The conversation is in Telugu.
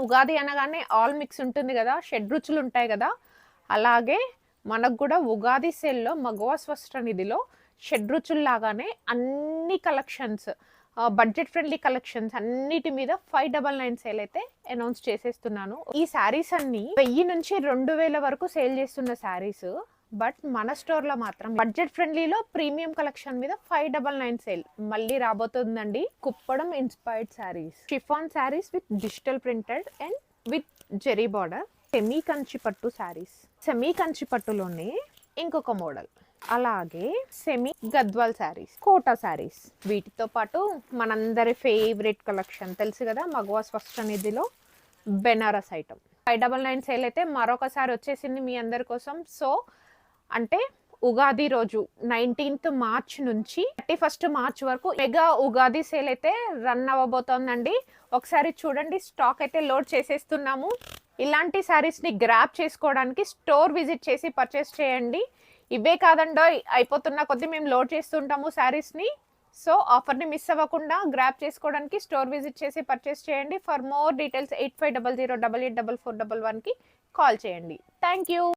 ఉగాది అనగానే ఆల్ మిక్స్ ఉంటుంది కదా, షడ్రుచులు ఉంటాయి కదా, అలాగే మనకు కూడా ఉగాది సేల్లో మగవా స్వస్త్ర నిధిలో షడ్రుచుల్లాగానే అన్ని కలెక్షన్స్, బడ్జెట్ ఫ్రెండ్లీ కలెక్షన్స్ అన్నిటి మీద 599 సేల్ అయితే అనౌన్స్ చేసేస్తున్నాను. ఈ శారీస్ అన్ని 1000 నుంచి 2000 వరకు సేల్ చేస్తున్న శారీస్, బట్ మన స్టోర్ లో మాత్రం బడ్జెట్ ఫ్రెండ్లీలో ప్రీమియం కలెక్షన్ మీద 599 సేల్ మళ్ళీ రాబోతుందండి. Kuppadam inspired sarees, chiffon sarees with digital printed and with zari border, semi Kanchi pattu sarees, semi Kanchi పట్టులోనే ఇంకొక మోడల్, అలాగే semi Gadwal sarees, Kota sarees, వీటితో పాటు మనందరి ఫేవరెట్ కలెక్షన్ తెలుసు కదా మగవా స్వస్త్ర నిధిలో బెనారస్ ఐటమ్ 599 సేల్ అయితే మరొకసారి వచ్చేసింది మీ అందరి కోసం. సో అంటే ఉగాది రోజు 19th మార్చ్ నుంచి 31st మార్చ్ వరకు మెగా ఉగాది సేల్ అయితే రన్ అవ్వబోతోందండి. ఒకసారి చూడండి, స్టాక్ అయితే లోడ్ చేసేస్తున్నాము. ఇలాంటి శారీస్ని గ్రాప్ చేసుకోవడానికి స్టోర్ విజిట్ చేసి పర్చేస్ చేయండి. ఇవే కాదండో, అయిపోతున్న కొద్దీ మేము లోడ్ చేస్తుంటాము శారీస్ని. సో ఆఫర్ని మిస్ అవ్వకుండా గ్రాప్ చేసుకోవడానికి స్టోర్ విజిట్ చేసి పర్చేస్ చేయండి. ఫర్ మోర్ డీటెయిల్స్ 8500884411కి కాల్ చేయండి. Thank you.